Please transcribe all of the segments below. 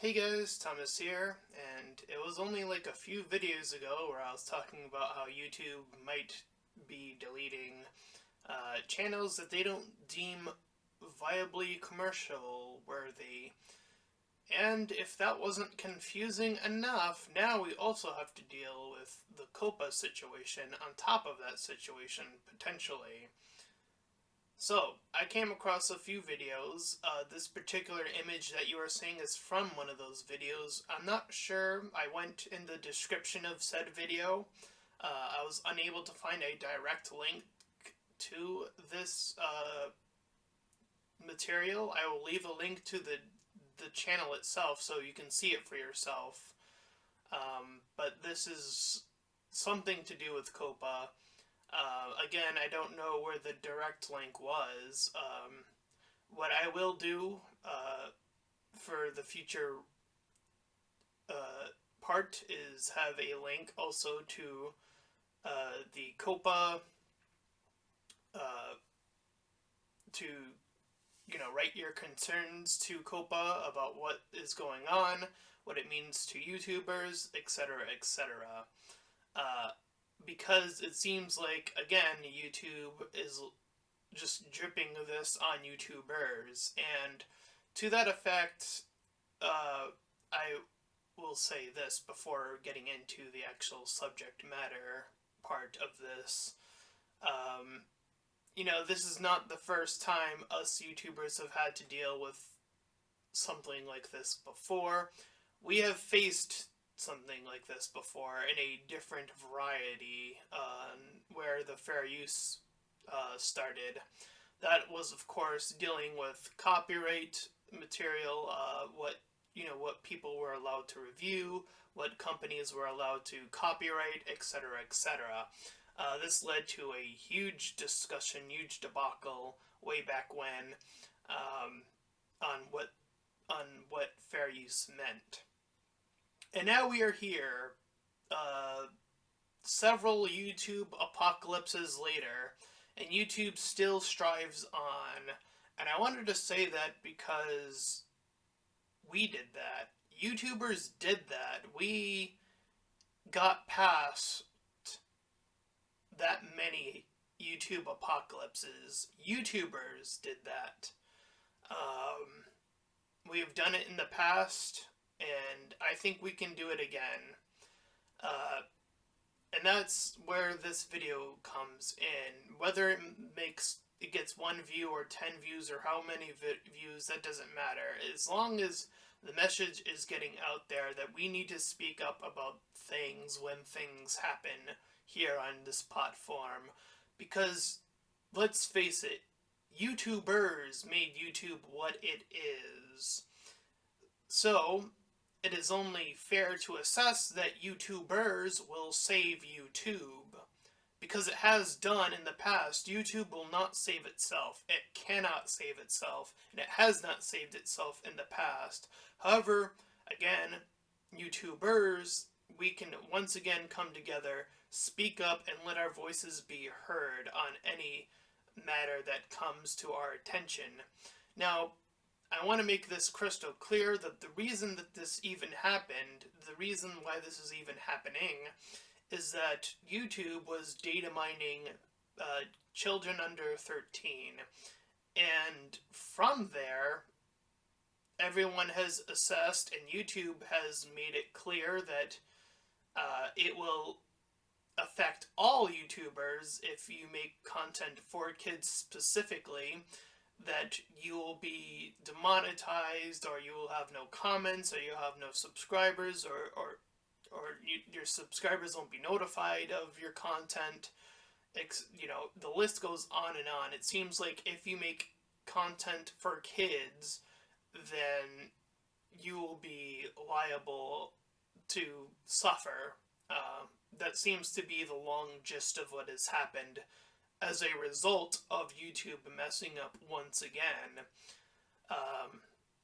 Hey guys, Thomas here, and it was only like a few videos ago where I was talking about how YouTube might be deleting channels that they don't deem viably commercial worthy. And if that wasn't confusing enough, now we also have to deal with the COPPA situation on top of that situation, potentially. So, I came across a few videos. This particular image that you are seeing is from one of those videos. I'm not sure. I went in the description of said video. I was unable to find a direct link to this material. I will leave a link to the channel itself so you can see it for yourself. But this is something to do with COPPA. Again, I don't know where the direct link was. What I will do for the future part is have a link also to the COPPA to write your concerns to COPPA about what is going on, what it means to YouTubers, etc., etc. Because it seems like, again, YouTube is just dripping this on YouTubers, and to that effect, I will say this before getting into the actual subject matter part of this. This is not the first time us YouTubers have had to deal with something like this before. We have faced something like this before in a different variety, where the fair use started. That was, of course, dealing with copyright material, what people were allowed to review, what companies were allowed to copyright, etc., etc. This led to a huge discussion, huge debacle way back when, on what fair use meant. And now we are here, several YouTube apocalypses later, and YouTube still strives on. And I wanted to say that because we did that. YouTubers did that. We got past that many YouTube apocalypses. YouTubers did that. We have done it in the past, and I think we can do it again. And that's where this video comes in. Whether it gets 1 view or 10 views or how many views, that doesn't matter. As long as the message is getting out there that we need to speak up about things when things happen here on this platform. Because, let's face it, YouTubers made YouTube what it is. So, it is only fair to assess that YouTubers will save YouTube. Because it has done in the past. YouTube will not save itself. It cannot save itself. And it has not saved itself in the past. However, again, YouTubers, we can once again come together, speak up, and let our voices be heard on any matter that comes to our attention. Now, I want to make this crystal clear that the reason that this even happened, the reason why this is even happening, is that YouTube was data mining children under 13. And from there, everyone has assessed, and YouTube has made it clear that it will affect all YouTubers if you make content for kids specifically, that you will be demonetized, or you will have no comments, or you'll have no subscribers, or your subscribers won't be notified of your content. The list goes on and on. It seems like if you make content for kids, then you will be liable to suffer. That seems to be the long gist of what has happened as a result of YouTube messing up once again.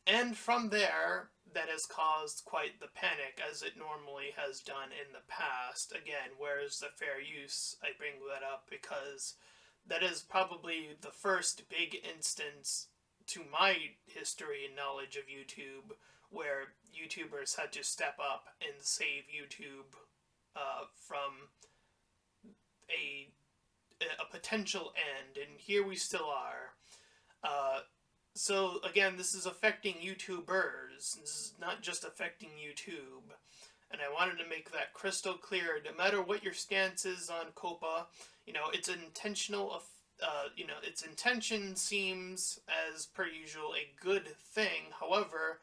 And from there, that has caused quite the panic, as it normally has done in the past. Again, where's the fair use? I bring that up because that is probably the first big instance to my history and knowledge of YouTube where YouTubers had to step up and save YouTube from a potential end, and here we still are. So again, this is affecting YouTubers. This is not just affecting YouTube. And I wanted to make that crystal clear. No matter what your stance is on COPPA, it's intentional. Its intention seems, as per usual, a good thing. However,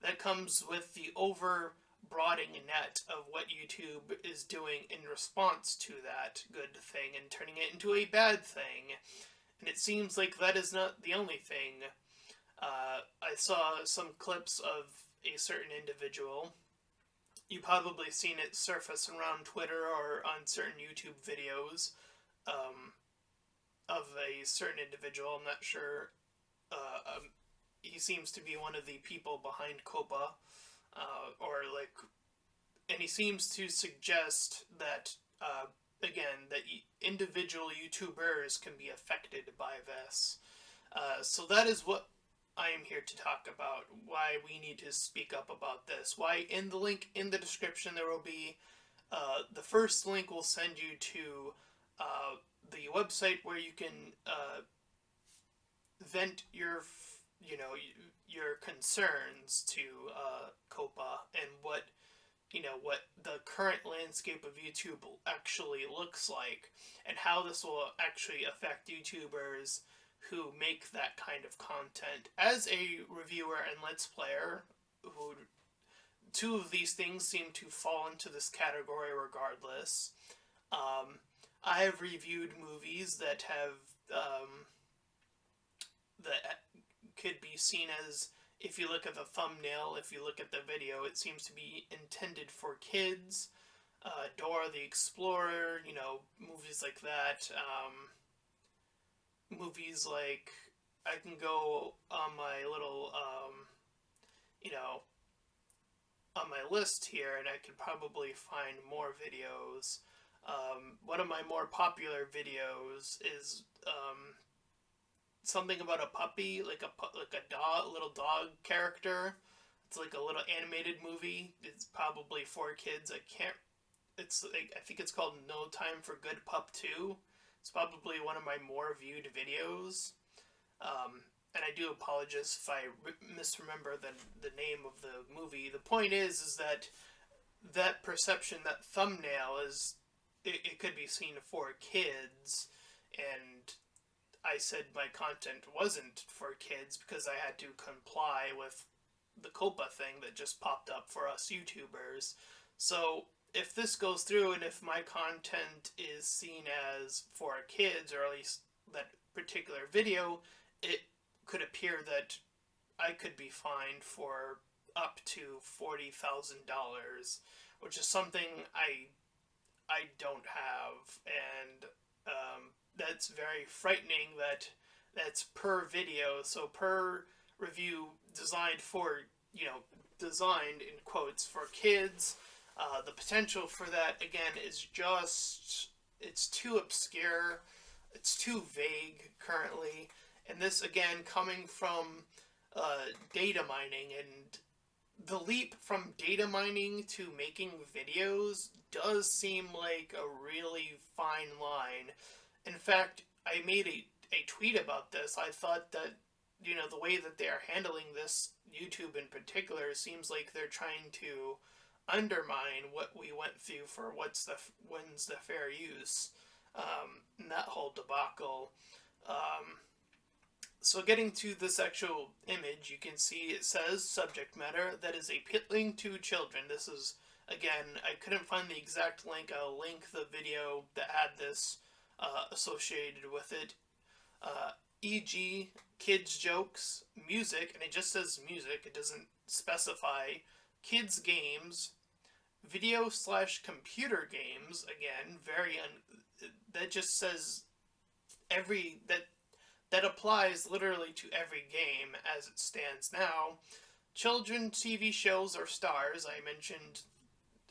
that comes with the over-broadening net of what YouTube is doing in response to that good thing and turning it into a bad thing. And it seems like that is not the only thing. I saw some clips of a certain individual. You've probably seen it surface around Twitter or on certain YouTube videos of a certain individual. I'm not sure. He seems to be one of the people behind COPPA, and he seems to suggest that, again, that individual YouTubers can be affected by this. So that is what I am here to talk about, why we need to speak up about this. Why, in the link in the description, there will be, the first link will send you to the website where you can vent your concerns to COPPA and what the current landscape of YouTube actually looks like, and how this will actually affect YouTubers who make that kind of content. As a reviewer and Let's Player, who two of these things seem to fall into this category regardless. I have reviewed movies that have that could be seen as, if you look at the thumbnail, if you look at the video, it seems to be intended for kids. Dora the Explorer, movies like that. Movies like, I can go on my little, on my list here, and I could probably find more videos. One of my more popular videos is something about a puppy, like a little dog character. It's like a little animated movie. It's probably for kids. I think it's called No Time for Good Pup 2. It's probably one of my more viewed videos. And I do apologize if I misremember the name of the movie. The point is that perception, that thumbnail it could be seen for kids, and I said my content wasn't for kids because I had to comply with the COPPA thing that just popped up for us YouTubers. So if this goes through, and if my content is seen as for kids, or at least that particular video, it could appear that I could be fined for up to $40,000, which is something I don't have, and that's very frightening. That's per video, so per review designed in quotes for kids. The potential for that, again, is it's too obscure, it's too vague currently, and this, again, coming from data mining, and the leap from data mining to making videos does seem like a really fine line. In fact, I made a tweet about this. I thought that, the way that they are handling this, YouTube in particular, seems like they're trying to undermine what we went through for when's the fair use, and that whole debacle. So getting to this actual image, you can see it says subject matter that is appealing to children. This is, again, I couldn't find the exact link. I'll link the video that had this associated with it. E.g., kids jokes, music, and it just says music, it doesn't specify, kids games, video/computer games, again, that just says that applies literally to every game as it stands now. Children's TV shows or stars, I mentioned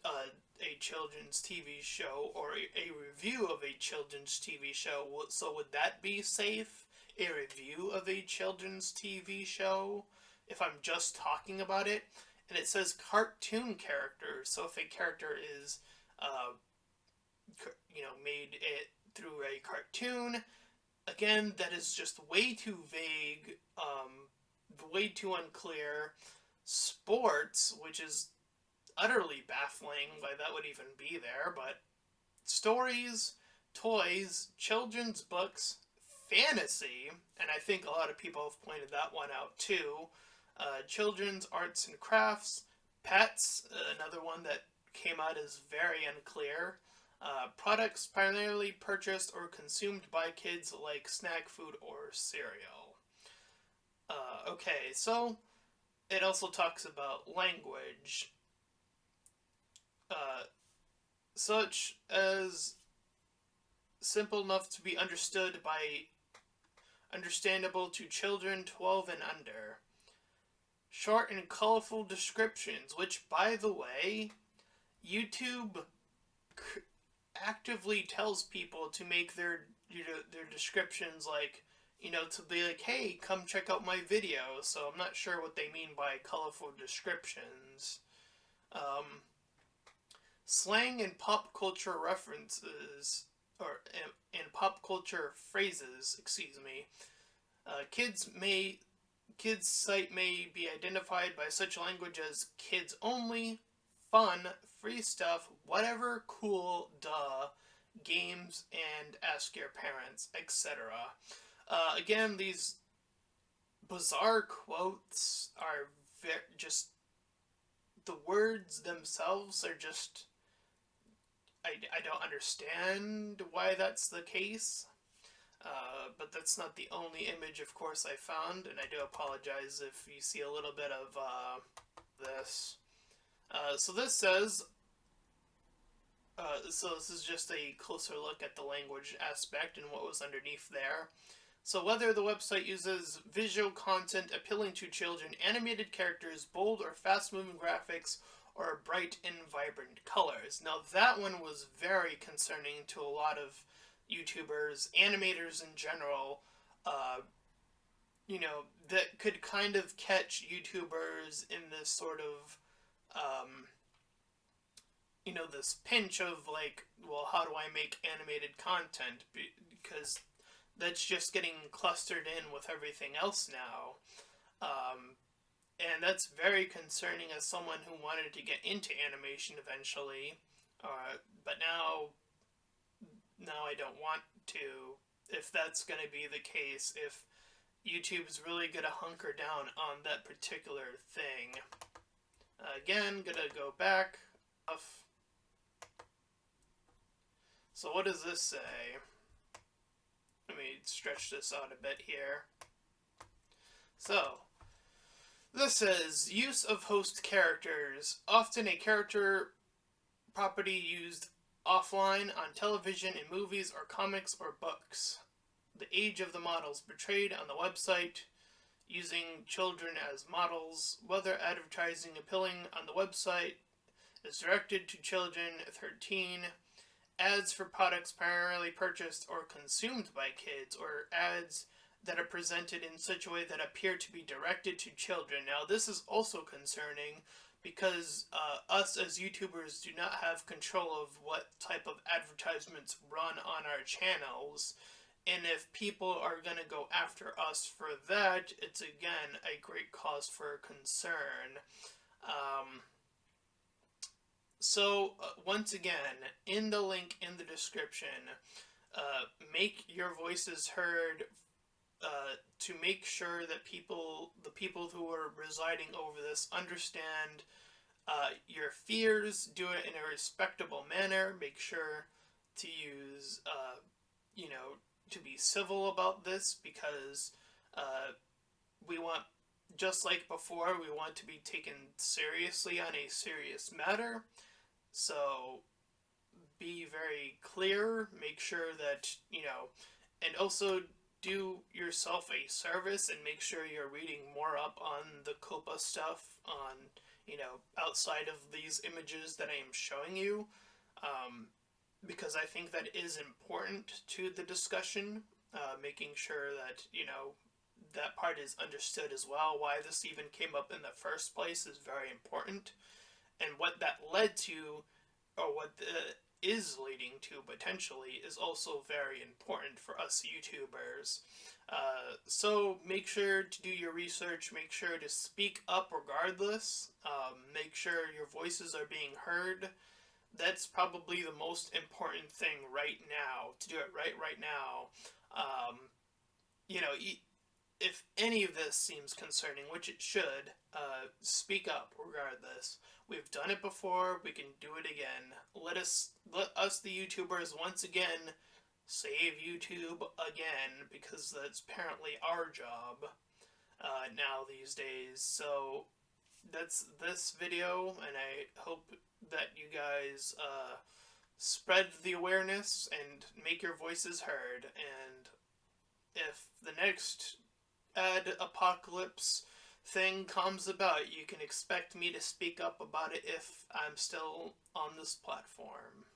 a children's TV show or a review of a children's TV show, so would that be safe? A review of a children's TV show, if I'm just talking about it? and it says cartoon characters. So if a character is, uh, made it through a cartoon, again, that is just way too vague, way too unclear. Sports, which is utterly baffling why that would even be there, but stories, toys, children's books, fantasy, and I think a lot of people have pointed that one out too. Children's arts and crafts, pets, another one that came out as very unclear. Products primarily purchased or consumed by kids like snack food or cereal. Okay, so it also talks about language, such as simple enough to be understandable to children 12 and under. Short and colorful descriptions, which, by the way, YouTube actively tells people to make their descriptions like, to be like, hey, come check out my video. So I'm not sure what they mean by colorful descriptions. Slang and pop culture references, or and pop culture phrases, excuse me. Kids site may be identified by such language as kids only, fun, free stuff, whatever, cool, duh, games, and ask your parents, etc. Again, these bizarre quotes are just, the words themselves are just, I don't understand why that's the case. But that's not the only image, of course, I found, and I do apologize if you see a little bit of this. So this says, so this is just a closer look at the language aspect and what was underneath there. So whether the website uses visual content appealing to children, animated characters, bold or fast-moving graphics, or bright and vibrant colors. Now that one was very concerning to a lot of YouTubers, animators in general, that could kind of catch YouTubers in this sort of, this pinch of like, well, how do I make animated content? Because that's just getting clustered in with everything else now. And that's very concerning as someone who wanted to get into animation eventually. But now I don't want to, if that's going to be the case, if YouTube's really going to hunker down on that particular thing. Again, going to go back. So what does this say? Let me stretch this out a bit here. So, this says, use of host characters, often a character property used offline on television, in movies, or comics, or books. The age of the models portrayed on the website, using children as models, whether advertising appealing on the website is directed to children 13, ads for products primarily purchased or consumed by kids, or ads that are presented in such a way that appear to be directed to children. Now, this is also concerning because us as YouTubers do not have control of what type of advertisements run on our channels. And if people are going to go after us for that, it's again a great cause for concern. So, once again, in the link in the description, make your voices heard to make sure that the people who are residing over this understand your fears, do it in a respectable manner, make sure to use, to be civil about this, because we want, just like before, we want to be taken seriously on a serious matter. So be very clear, make sure that, and also do yourself a service and make sure you're reading more up on the COPPA stuff on, outside of these images that I am showing you, because I think that is important to the discussion, making sure that, that part is understood as well. Why this even came up in the first place is very important, and what that led to, or what is leading to potentially, is also very important for us YouTubers. So make sure to do your research, make sure to speak up regardless, make sure your voices are being heard. That's probably the most important thing right now, to do it right now. Um, you know, if any of this seems concerning, which it should, speak up regardless. We've done it before, we can do it again. Let us, the YouTubers, once again save YouTube again, because that's apparently our job now these days. So that's this video, and I hope that you guys spread the awareness and make your voices heard. And if the next ad apocalypse thing comes about, you can expect me to speak up about it if I'm still on this platform.